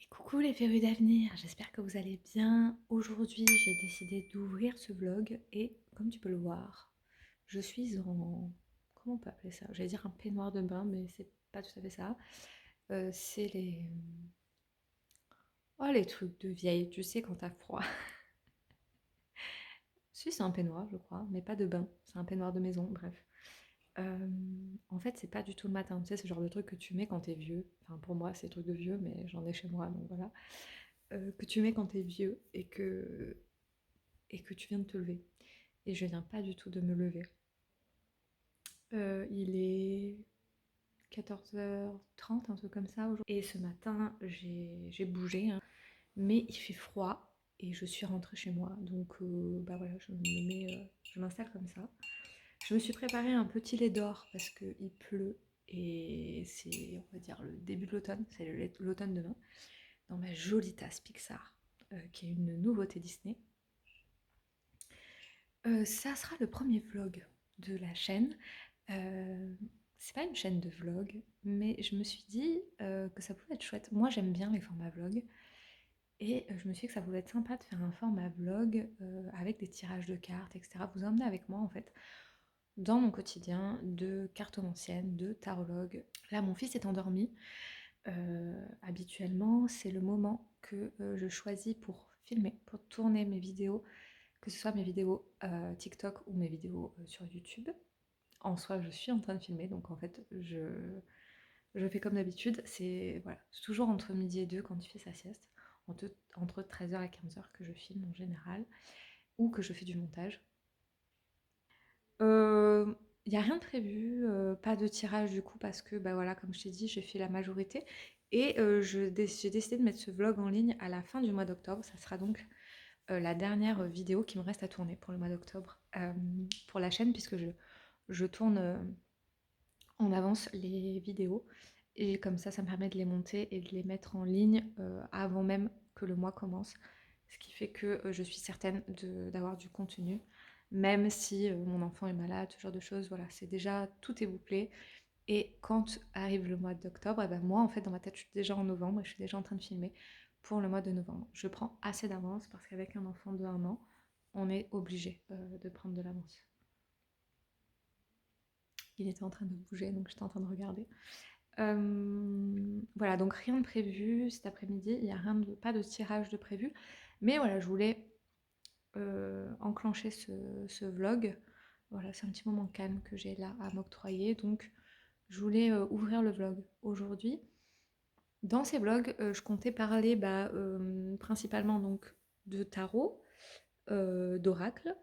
Coucou les férus d'avenir, j'espère que vous allez bien. Aujourd'hui, j'ai décidé d'ouvrir ce vlog et comme tu peux le voir, je suis en... Comment on peut appeler ça? J'allais dire un peignoir de bain, mais c'est pas tout à fait ça. C'est les... Oh, les trucs de vieille, tu sais quand t'as froid. Si, c'est un peignoir, je crois, mais pas de bain. C'est un peignoir de maison, bref. Euh, En fait, c'est pas du tout le matin, tu sais, ce genre de truc que tu mets quand t'es vieux. Enfin, pour moi, c'est des trucs de vieux, mais j'en ai chez moi, donc voilà. Que tu mets quand t'es vieux et que tu viens de te lever. Et je viens pas du tout de me lever. Il est 14h30, un truc comme ça aujourd'hui. Et ce matin, j'ai bougé, hein, mais il fait froid et je suis rentrée chez moi. Donc bah voilà, je m'installe comme ça. Je me suis préparé un petit lait d'or parce qu'il pleut et c'est, on va dire, le début de l'automne, c'est l'automne demain, dans ma jolie tasse Pixar, qui est une nouveauté Disney. Ça sera le premier vlog de la chaîne. Euh, c'est pas une chaîne de vlog, mais je me suis dit que ça pouvait être chouette. Moi, j'aime bien les formats vlog. Et je me suis dit que ça pouvait être sympa de faire un format vlog avec des tirages de cartes, etc. Vous emmener avec moi, en fait, dans mon quotidien de cartomancienne, de tarologue. Là, mon fils est endormi. Habituellement, c'est le moment que je choisis pour filmer, pour tourner mes vidéos, que ce soit mes vidéos TikTok ou mes vidéos sur YouTube. En soi, je suis en train de filmer, donc en fait, je fais comme d'habitude. C'est voilà, c'est toujours entre midi et 2 quand il fait sa sieste, entre 13h et 15h que je filme en général, ou que je fais du montage. Il n'y a rien de prévu, pas de tirage du coup, parce que bah voilà, comme je t'ai dit, j'ai fait la majorité. Et j'ai décidé de mettre ce vlog en ligne à la fin du mois d'octobre. Ça sera donc la dernière vidéo qui me reste à tourner pour le mois d'octobre pour la chaîne, puisque je tourne en avance les vidéos. Et comme ça me permet de les monter et de les mettre en ligne avant même que le mois commence. Ce qui fait que je suis certaine d'avoir du contenu. Même si mon enfant est malade, ce genre de choses, voilà, c'est déjà, tout est bouclé. Et quand arrive le mois d'octobre, et ben moi, en fait, dans ma tête, je suis déjà en novembre et je suis déjà en train de filmer pour le mois de novembre. Je prends assez d'avance parce qu'avec un enfant de 1 an, on est obligé de prendre de l'avance. Il était en train de bouger, donc j'étais en train de regarder. Voilà, donc rien de prévu cet après-midi, il n'y a pas de tirage de prévu. Mais voilà, je voulais enclencher ce vlog. Voilà, c'est un petit moment calme que j'ai là à m'octroyer, donc je voulais ouvrir le vlog aujourd'hui. Dans ces vlogs, je comptais parler principalement donc de tarot, d'oracle,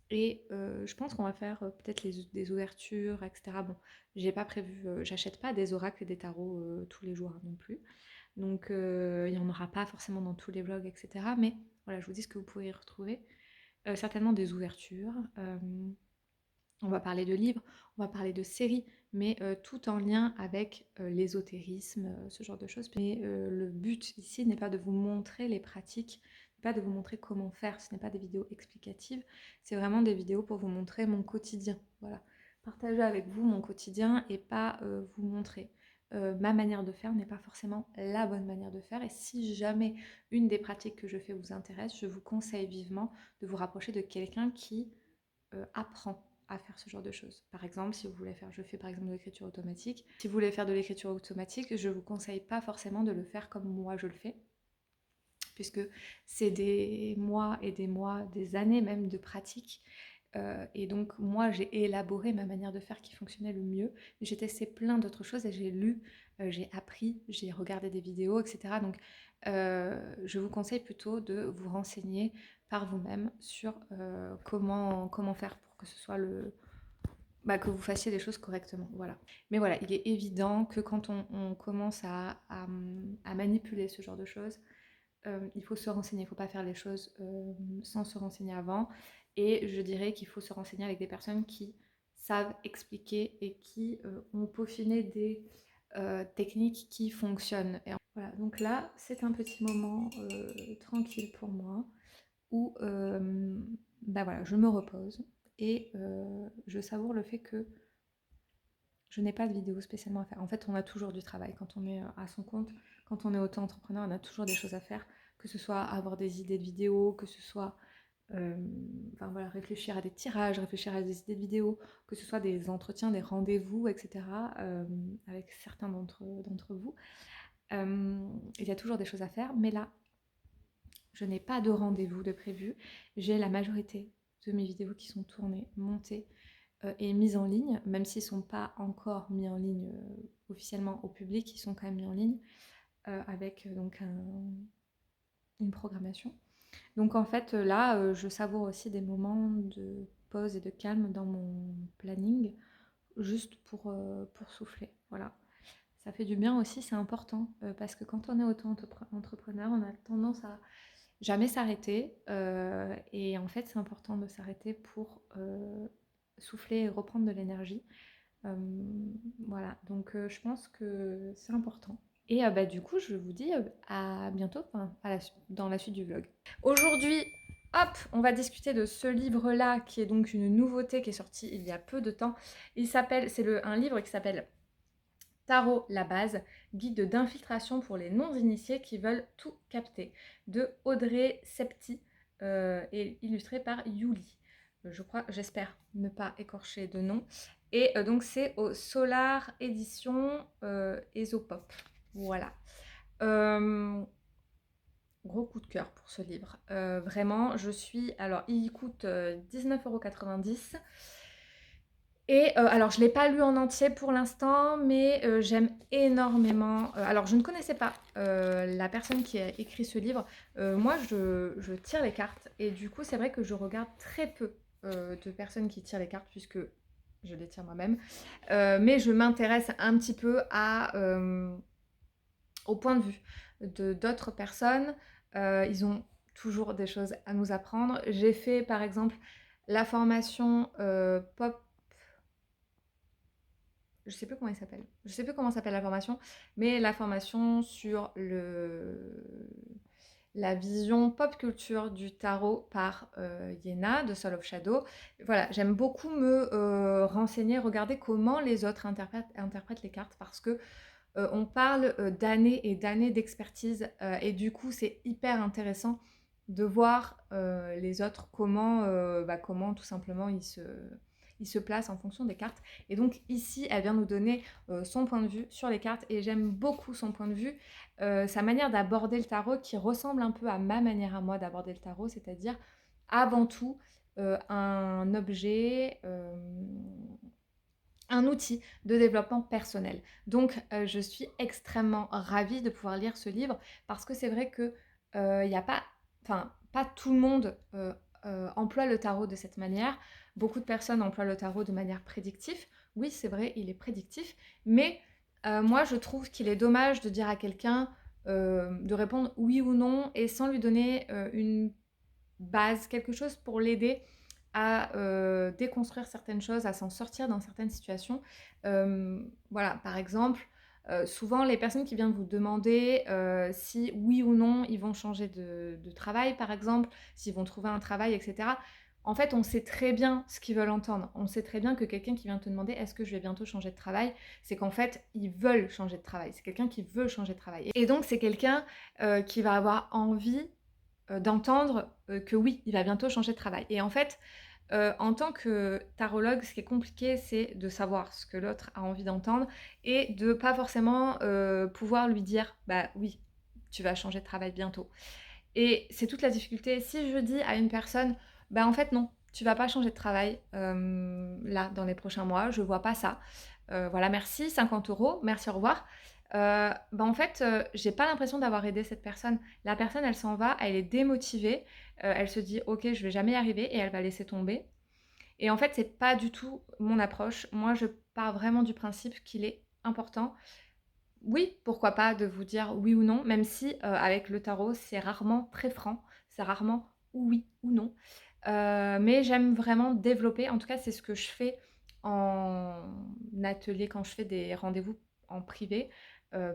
et je pense qu'on va faire peut-être des ouvertures, etc. Bon, j'ai pas prévu, j'achète pas des oracles et des tarots tous les jours, hein, non plus. Donc il n'y en aura pas forcément dans tous les vlogs, etc. Mais voilà, je vous dis ce que vous pouvez y retrouver. Certainement des ouvertures. On va parler de livres, on va parler de séries, mais tout en lien avec l'ésotérisme, ce genre de choses. Mais le but ici n'est pas de vous montrer les pratiques, pas de vous montrer comment faire, ce n'est pas des vidéos explicatives, c'est vraiment des vidéos pour vous montrer mon quotidien. Voilà, partager avec vous mon quotidien et pas vous montrer. Ma manière de faire n'est pas forcément la bonne manière de faire, et si jamais une des pratiques que je fais vous intéresse, je vous conseille vivement de vous rapprocher de quelqu'un qui apprend à faire ce genre de choses. Par exemple, si vous voulez faire, je fais par exemple de l'écriture automatique. Si vous voulez faire de l'écriture automatique, je vous conseille pas forcément de le faire comme moi je le fais, puisque c'est des mois et des mois, des années même de pratique. Et donc moi j'ai élaboré ma manière de faire qui fonctionnait le mieux. J'ai testé plein d'autres choses et j'ai lu, j'ai appris, j'ai regardé des vidéos, etc. Donc je vous conseille plutôt de vous renseigner par vous-même sur comment faire pour que ce soit que vous fassiez les choses correctement. Voilà. Mais voilà, il est évident que quand on commence à manipuler ce genre de choses, il faut se renseigner, il ne faut pas faire les choses sans se renseigner avant. Et je dirais qu'il faut se renseigner avec des personnes qui savent expliquer et qui ont peaufiné des techniques qui fonctionnent. Et voilà, donc là, c'est un petit moment tranquille pour moi où voilà, je me repose et je savoure le fait que je n'ai pas de vidéo spécialement à faire. En fait, on a toujours du travail quand on est à son compte, quand on est auto-entrepreneur, on a toujours des choses à faire, que ce soit avoir des idées de vidéos, que ce soit enfin voilà, réfléchir à des tirages, réfléchir à des idées de vidéos, que ce soit des entretiens, des rendez-vous, etc. Avec certains d'entre vous. Il y a toujours des choses à faire, mais là, je n'ai pas de rendez-vous de prévu. J'ai la majorité de mes vidéos qui sont tournées, montées et mises en ligne, même s'ils ne sont pas encore mis en ligne officiellement au public, ils sont quand même mis en ligne avec donc une programmation. Donc en fait là, je savoure aussi des moments de pause et de calme dans mon planning, juste pour souffler. Voilà. Ça fait du bien aussi, c'est important, parce que quand on est auto-entrepreneur, on a tendance à jamais s'arrêter. Et en fait, c'est important de s'arrêter pour souffler et reprendre de l'énergie. Euh, voilà, donc je pense que c'est important. Et bah, du coup, je vous dis à bientôt dans la suite du vlog. Aujourd'hui, hop, on va discuter de ce livre-là, qui est donc une nouveauté qui est sortie il y a peu de temps. C'est un livre qui s'appelle Tarot, la base, guide d'infiltration pour les non-initiés qui veulent tout capter, de Audrey Septi, et illustré par Yuli. J'espère ne pas écorcher de nom. Et donc c'est au Solar Édition Esopop. Voilà. Gros coup de cœur pour ce livre. Vraiment, alors, il coûte 19,90 €. Et alors, je ne l'ai pas lu en entier pour l'instant, mais j'aime énormément. Alors, je ne connaissais pas la personne qui a écrit ce livre. Moi, je tire les cartes. Et du coup, c'est vrai que je regarde très peu de personnes qui tirent les cartes, puisque je les tire moi-même. Mais je m'intéresse un petit peu au point de vue d'autres personnes. Ils ont toujours des choses à nous apprendre. J'ai fait, par exemple, la formation Pop. Je sais plus comment il s'appelle. Je sais plus comment s'appelle la formation, mais la formation sur la vision pop culture du tarot par Yéna de Soul of Shadow. Voilà, j'aime beaucoup me renseigner, regarder comment les autres interprètent les cartes, parce que on parle d'années et d'années d'expertise, et du coup c'est hyper intéressant de voir les autres comment tout simplement ils se placent en fonction des cartes. Et donc ici, elle vient nous donner son point de vue sur les cartes, et j'aime beaucoup son point de vue, sa manière d'aborder le tarot qui ressemble un peu à ma manière à moi d'aborder le tarot, c'est-à-dire avant tout un objet, un outil de développement personnel. Donc je suis extrêmement ravie de pouvoir lire ce livre, parce que c'est vrai que il y a pas, enfin pas tout le monde emploie le tarot de cette manière. Beaucoup de personnes emploient le tarot de manière prédictive. Oui, c'est vrai, il est prédictif, mais moi je trouve qu'il est dommage de dire à quelqu'un de répondre oui ou non et sans lui donner une base, quelque chose pour l'aider à déconstruire certaines choses, à s'en sortir dans certaines situations. Voilà, par exemple, souvent les personnes qui viennent vous demander si oui ou non ils vont changer de travail, par exemple, s'ils vont trouver un travail, etc. En fait, on sait très bien ce qu'ils veulent entendre. On sait très bien que quelqu'un qui vient te demander est-ce que je vais bientôt changer de travail, c'est qu'en fait, ils veulent changer de travail. C'est quelqu'un qui veut changer de travail. Et donc, c'est quelqu'un qui va avoir envie d'entendre que oui, il va bientôt changer de travail. Et en fait, en tant que tarologue, ce qui est compliqué, c'est de savoir ce que l'autre a envie d'entendre et de pas forcément pouvoir lui dire bah oui, tu vas changer de travail bientôt. Et c'est toute la difficulté. Si je dis à une personne, bah en fait non, tu vas pas changer de travail là dans les prochains mois, je vois pas ça. Voilà, merci, 50 €, merci, au revoir. Bah en fait, j'ai pas l'impression d'avoir aidé cette personne. La personne, elle s'en va, elle est démotivée, elle se dit ok, je vais jamais y arriver, et elle va laisser tomber. Et en fait, c'est pas du tout mon approche. Moi, je pars vraiment du principe qu'il est important, oui, pourquoi pas, de vous dire oui ou non, même si avec le tarot, c'est rarement très franc, c'est rarement oui ou non. Mais j'aime vraiment développer, en tout cas, c'est ce que je fais en atelier quand je fais des rendez-vous en privé,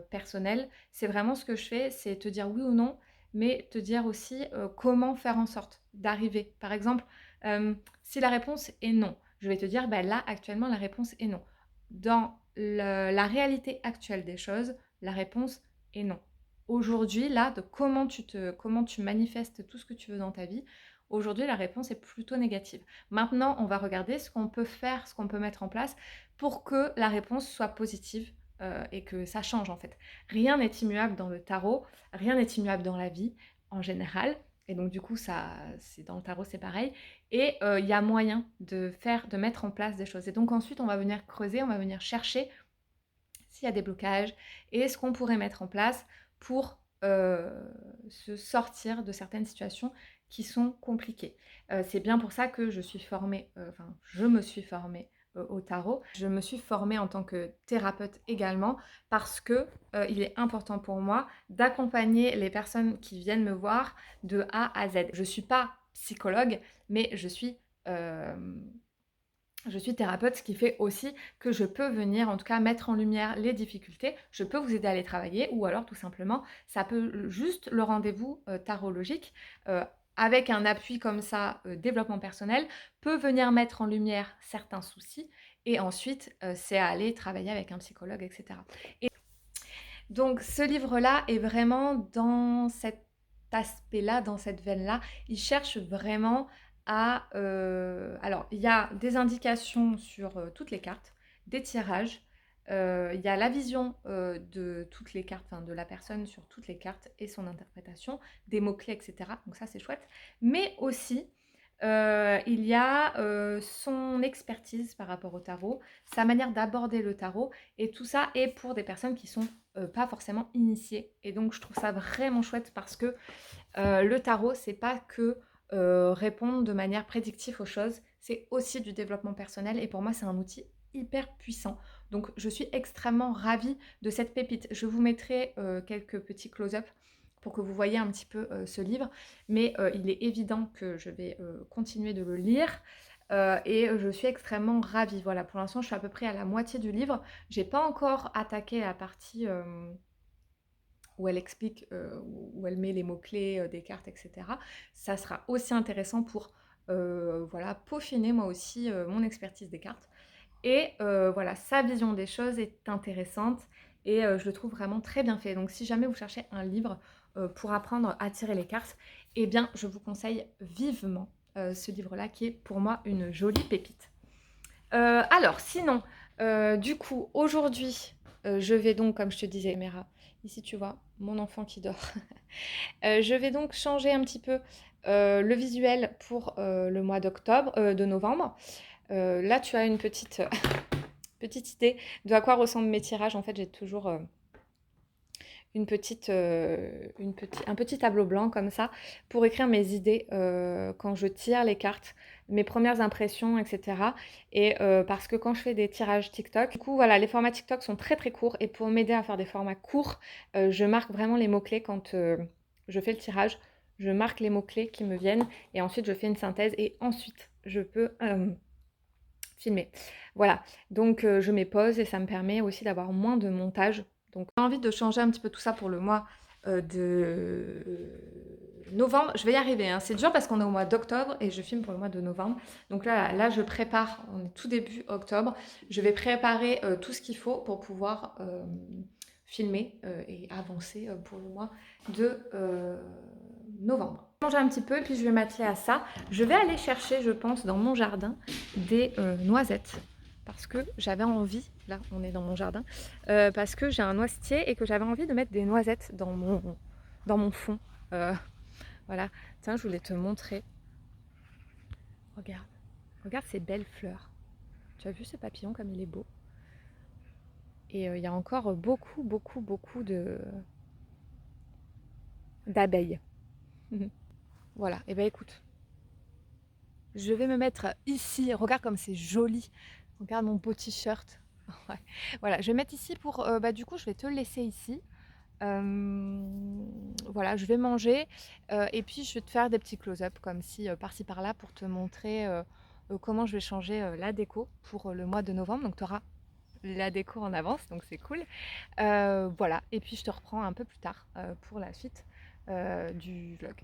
personnel. C'est vraiment ce que je fais, c'est te dire oui ou non, mais te dire aussi comment faire en sorte d'arriver. Par exemple, si la réponse est non, je vais te dire, bah, là, actuellement, la réponse est non. dans la réalité actuelle des choses, la réponse est non. Aujourd'hui, là, de comment tu manifestes tout ce que tu veux dans ta vie, aujourd'hui, la réponse est plutôt négative. Maintenant, on va regarder ce qu'on peut faire, ce qu'on peut mettre en place pour que la réponse soit positive et que ça change en fait. Rien n'est immuable dans le tarot, rien n'est immuable dans la vie en général. Et donc du coup, ça, c'est dans le tarot, c'est pareil. Et il y a moyen de mettre en place des choses. Et donc ensuite, on va venir creuser, on va venir chercher s'il y a des blocages et ce qu'on pourrait mettre en place pour se sortir de certaines situations qui sont compliquées. C'est bien pour ça que je suis formée, enfin, je me suis formée au tarot. Je me suis formée en tant que thérapeute également parce que il est important pour moi d'accompagner les personnes qui viennent me voir de A à Z. Je ne suis pas psychologue, mais je suis thérapeute, ce qui fait aussi que je peux venir en tout cas mettre en lumière les difficultés, je peux vous aider à les travailler ou alors tout simplement, ça peut juste le rendez-vous tarologique avec un appui comme ça, développement personnel, peut venir mettre en lumière certains soucis et ensuite c'est à aller travailler avec un psychologue, etc. Et donc ce livre-là est vraiment dans cet aspect-là, dans cette veine-là. Il cherche vraiment à... alors, il y a des indications sur toutes les cartes, des tirages. Il y a la vision de toutes les cartes, enfin de la personne sur toutes les cartes et son interprétation, des mots-clés, etc. Donc ça, c'est chouette. Mais aussi, il y a son expertise par rapport au tarot, sa manière d'aborder le tarot, et tout ça est pour des personnes qui sont pas forcément initiées. Et donc je trouve ça vraiment chouette parce que le tarot, c'est pas que répondre de manière prédictive aux choses, c'est aussi du développement personnel et pour moi c'est un outil hyper puissant. Donc je suis extrêmement ravie de cette pépite. Je vous mettrai quelques petits close-up pour que vous voyez un petit peu ce livre, mais il est évident que je vais continuer de le lire. Et je suis extrêmement ravie. Voilà, pour l'instant, je suis à peu près à la moitié du livre. J'ai pas encore attaqué la partie où elle explique, où elle met les mots-clés des cartes, etc. Ça sera aussi intéressant pour voilà, peaufiner moi aussi mon expertise des cartes. Et voilà, sa vision des choses est intéressante et je le trouve vraiment très bien fait. Donc si jamais vous cherchez un livre pour apprendre à tirer les cartes, eh bien je vous conseille vivement ce livre-là qui est pour moi une jolie pépite. Alors sinon, du coup, aujourd'hui, je vais donc, comme je te disais, Mera, ici tu vois, mon enfant qui dort. Je vais donc changer un petit peu le visuel pour le mois d'octobre, de novembre. Là, tu as une petite, petite idée de à quoi ressemblent mes tirages. En fait, j'ai toujours un petit tableau blanc comme ça pour écrire mes idées quand je tire les cartes, mes premières impressions, etc. Et parce que quand je fais des tirages TikTok, du coup, voilà, les formats TikTok sont très très courts et pour m'aider à faire des formats courts, je marque vraiment les mots-clés quand je fais le tirage. Je marque les mots-clés qui me viennent et ensuite je fais une synthèse et ensuite je peux filmer. Voilà, donc je mets pause et ça me permet aussi d'avoir moins de montage. Donc j'ai envie de changer un petit peu tout ça pour le mois de novembre. Je vais y arriver, hein. C'est dur parce qu'on est au mois d'octobre et je filme pour le mois de novembre. Donc là je prépare, on est tout début octobre, je vais préparer tout ce qu'il faut pour pouvoir filmer et avancer pour le mois de novembre. Je vais manger un petit peu et puis je vais m'atteler à ça. Je vais aller chercher, je pense, dans mon jardin des noisettes parce que j'avais envie, là on est dans mon jardin, parce que j'ai un noisetier et que j'avais envie de mettre des noisettes dans mon fond. Voilà, tiens, je voulais te montrer. Regarde, regarde ces belles fleurs. Tu as vu ce papillon comme il est beau? Et il y a encore beaucoup, beaucoup, beaucoup d'abeilles. Voilà, et ben écoute, je vais me mettre ici. Regarde comme c'est joli. Regarde mon beau t-shirt. Ouais. Voilà, je vais mettre ici pour... bah, du coup, je vais te le laisser ici. Voilà, je vais manger. Et puis, je vais te faire des petits close-up comme si par-ci par-là pour te montrer comment je vais changer la déco pour le mois de novembre. Donc, tu auras la déco en avance, donc c'est cool. Voilà, et puis je te reprends un peu plus tard pour la suite du vlog.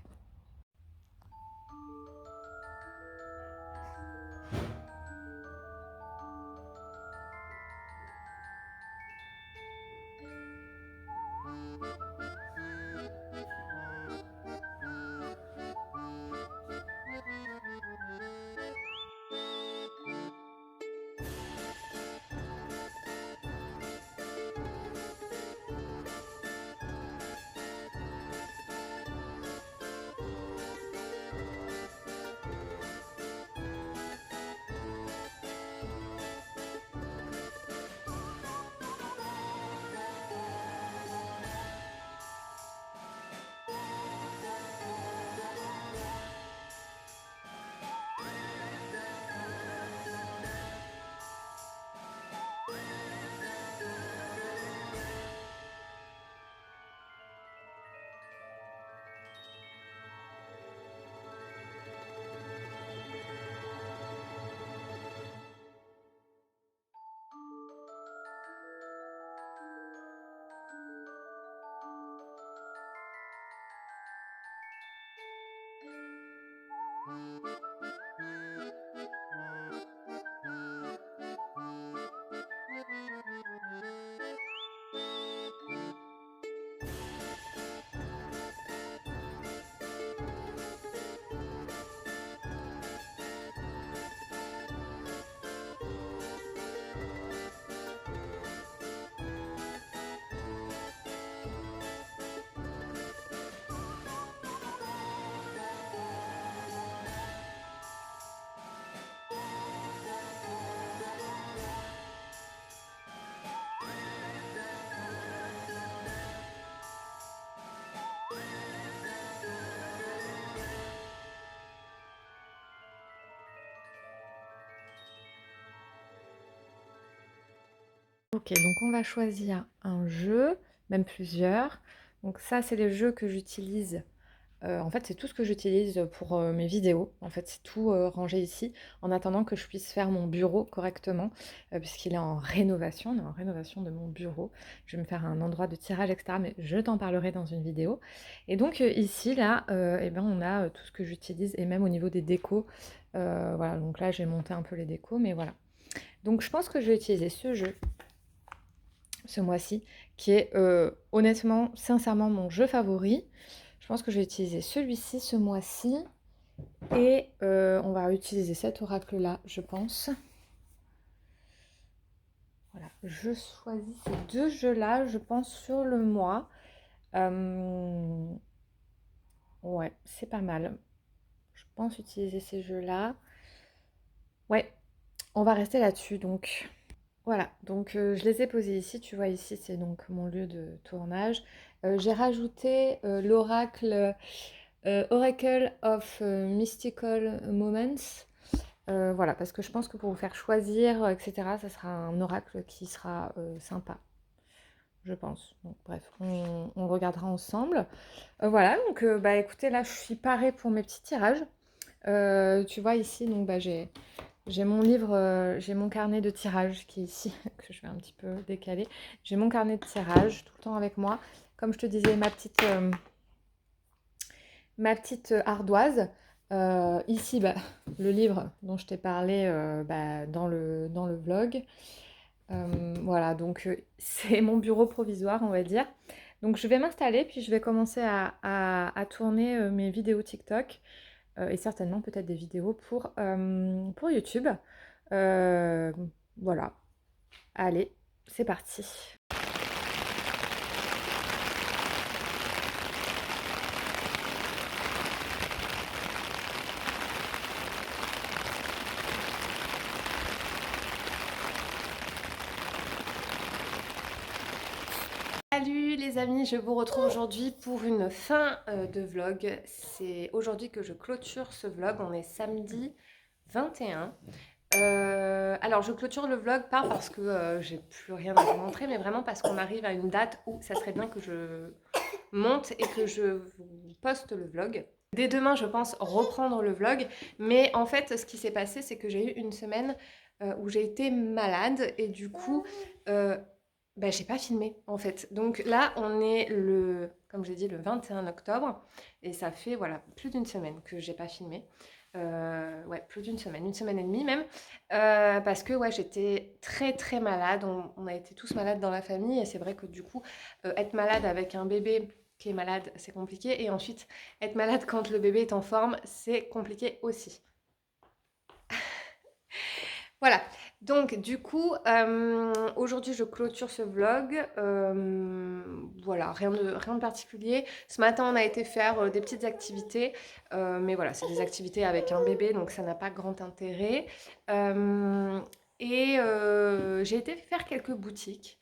Ok, donc on va choisir un jeu, même plusieurs. Donc ça, c'est les jeux que j'utilise. En fait, c'est tout ce que j'utilise pour mes vidéos. En fait, c'est tout rangé ici, en attendant que je puisse faire mon bureau correctement, puisqu'il est en rénovation. On est en rénovation de mon bureau. Je vais me faire un endroit de tirage, etc. Mais je t'en parlerai dans une vidéo. Et donc ici, là, eh ben, on a tout ce que j'utilise, et même au niveau des décos. Voilà, donc là, j'ai monté un peu les décos, mais voilà. Donc je pense que je vais utiliser ce jeu ce mois-ci, qui est honnêtement, sincèrement mon jeu favori. Je pense que je vais utiliser celui-ci ce mois-ci et on va utiliser cet oracle-là, je pense. Voilà, je choisis ces deux jeux-là, je pense, sur le mois. Ouais, c'est pas mal. Je pense utiliser ces jeux-là. Ouais, on va rester là-dessus, donc. Voilà, donc je les ai posés ici, tu vois ici c'est donc mon lieu de tournage. J'ai rajouté l'oracle Oracle of Mystical Moments. Voilà, parce que je pense que pour vous faire choisir, etc., ça sera un oracle qui sera sympa, je pense. Donc bref, on le regardera ensemble. Voilà, donc bah écoutez, là je suis parée pour mes petits tirages. Tu vois ici, donc bah j'ai mon livre, j'ai mon carnet de tirage qui est ici, que je vais un petit peu décaler. J'ai mon carnet de tirage tout le temps avec moi. Comme je te disais, ma petite ardoise. Ici, bah, le livre dont je t'ai parlé bah, dans le vlog. Voilà, donc c'est mon bureau provisoire, on va dire. Donc je vais m'installer, puis je vais commencer à tourner mes vidéos TikTok et certainement peut-être des vidéos pour YouTube. Euh, voilà, allez, c'est parti. Salut les amis, je vous retrouve aujourd'hui pour une fin de vlog. C'est aujourd'hui que je clôture ce vlog, on est samedi 21. Alors je clôture le vlog pas parce que j'ai plus rien à vous montrer, mais vraiment parce qu'on arrive à une date où ça serait bien que je monte et que je vous poste le vlog. Dès demain, je pense reprendre le vlog, mais en fait, ce qui s'est passé, c'est que j'ai eu une semaine où j'ai été malade et du coup, euh, bah, j'ai pas filmé en fait. Donc là, on est comme j'ai dit, le 21 octobre et ça fait voilà plus d'une semaine que j'ai pas filmé. Ouais, plus d'une semaine, une semaine et demie même, parce que ouais, j'étais très très malade. On a été tous malades dans la famille et c'est vrai que du coup, être malade avec un bébé qui est malade, c'est compliqué. Et ensuite, être malade quand le bébé est en forme, c'est compliqué aussi. Voilà, donc du coup, aujourd'hui je clôture ce vlog. Voilà, rien de particulier. Ce matin, on a été faire des petites activités, mais voilà, c'est des activités avec un bébé, donc ça n'a pas grand intérêt. Euh, j'ai été faire quelques boutiques.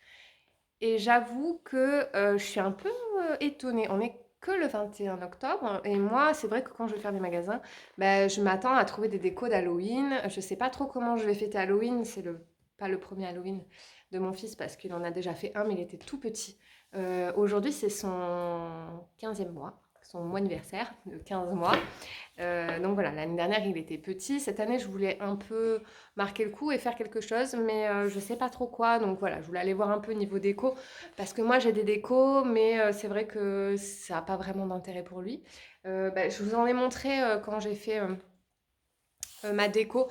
Et j'avoue que je suis un peu étonnée. On est que le 21 octobre. Et moi, c'est vrai que quand je vais faire des magasins, bah, je m'attends à trouver des décos d'Halloween. Je sais pas trop comment je vais fêter Halloween. C'est pas le premier Halloween de mon fils parce qu'il en a déjà fait un, mais il était tout petit. Aujourd'hui, c'est son 15e mois, son mois anniversaire de 15 mois. Donc voilà, l'année dernière, il était petit. Cette année, je voulais un peu marquer le coup et faire quelque chose, mais je sais pas trop quoi. Donc voilà, je voulais aller voir un peu niveau déco, parce que moi, j'ai des décos, mais c'est vrai que ça n'a pas vraiment d'intérêt pour lui. Bah, je vous en ai montré quand j'ai fait ma déco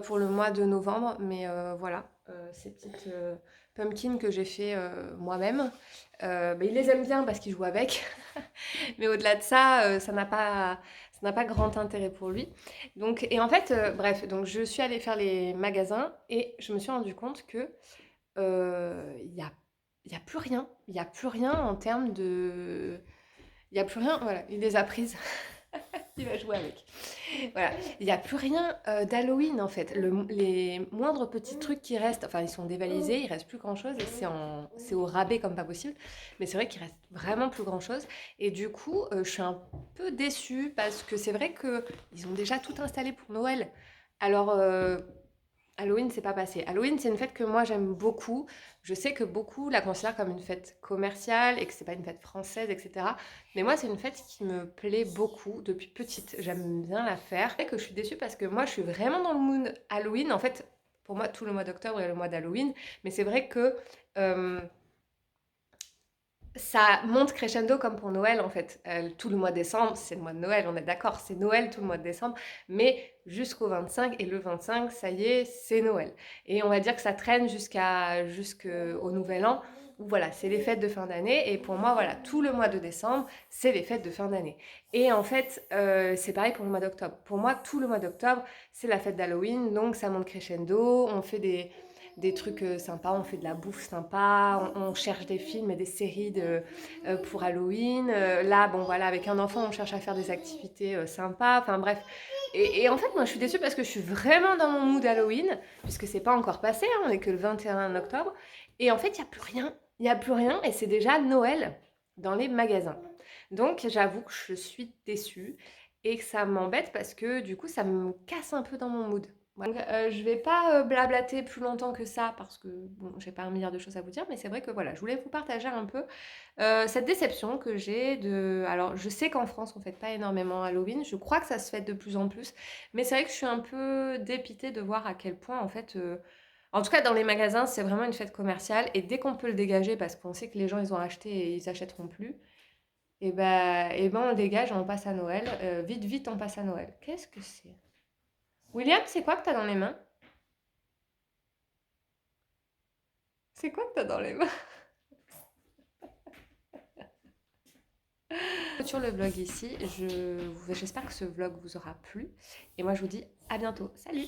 pour le mois de novembre. Mais voilà, ces petites pumpkins que j'ai fait moi-même. Bah, il les aime bien parce qu'il joue avec. Mais au-delà de ça, ça n'a pas grand intérêt pour lui. Donc, et en fait, bref, donc je suis allée faire les magasins et je me suis rendu compte que il y a plus rien. Il y a plus rien en termes de... Il y a plus rien, voilà, il les a prises. Il va jouer avec. Voilà, il n'y a plus rien d'Halloween en fait. Les moindres petits trucs qui restent, enfin ils sont dévalisés, il reste plus grand chose et c'est au rabais comme pas possible. Mais c'est vrai qu'il reste vraiment plus grand chose. Et du coup, je suis un peu déçue parce que c'est vrai que ils ont déjà tout installé pour Noël. Alors, Halloween, c'est pas passé. Halloween, c'est une fête que moi j'aime beaucoup. Je sais que beaucoup la considèrent comme une fête commerciale et que c'est pas une fête française, etc. Mais moi, c'est une fête qui me plaît beaucoup depuis petite. J'aime bien la faire. Et que je suis déçue parce que moi, je suis vraiment dans le mood Halloween. En fait, pour moi, tout le mois d'octobre est le mois d'Halloween. Mais c'est vrai que euh, ça monte crescendo comme pour Noël en fait. Tout le mois de décembre, c'est le mois de Noël, on est d'accord, c'est Noël tout le mois de décembre, mais jusqu'au 25 et le 25, ça y est, c'est Noël. Et on va dire que ça traîne jusqu'au Nouvel An, où voilà, c'est les fêtes de fin d'année. Et pour moi, voilà, tout le mois de décembre, c'est les fêtes de fin d'année. Et en fait, c'est pareil pour le mois d'octobre. Pour moi, tout le mois d'octobre, c'est la fête d'Halloween, donc ça monte crescendo, on fait des trucs sympas, on fait de la bouffe sympa, on cherche des films et des séries pour Halloween. Là, bon voilà, avec un enfant, on cherche à faire des activités sympas. Enfin bref. Et en fait, moi, je suis déçue parce que je suis vraiment dans mon mood Halloween, puisque c'est pas encore passé, hein, on est que le 21 octobre. Et en fait, il n'y a plus rien. Il n'y a plus rien et c'est déjà Noël dans les magasins. Donc, j'avoue que je suis déçue et que ça m'embête parce que du coup, ça me casse un peu dans mon mood. Donc, je vais pas blablater plus longtemps que ça parce que bon, j'ai pas un milliard de choses à vous dire, mais c'est vrai que voilà, je voulais vous partager un peu cette déception que j'ai de. Alors, je sais qu'en France on fête pas énormément Halloween, je crois que ça se fête de plus en plus, mais c'est vrai que je suis un peu dépitée de voir à quel point en fait. En tout cas, dans les magasins, c'est vraiment une fête commerciale et dès qu'on peut le dégager parce qu'on sait que les gens ils ont acheté et ils achèteront plus, et ben on le dégage et on passe à Noël. Vite, vite, on passe à Noël. Qu'est-ce que c'est? William, c'est quoi que t'as dans les mains? C'est quoi que t'as dans les mains? Sur le vlog ici, j'espère que ce vlog vous aura plu. Et moi je vous dis à bientôt. Salut!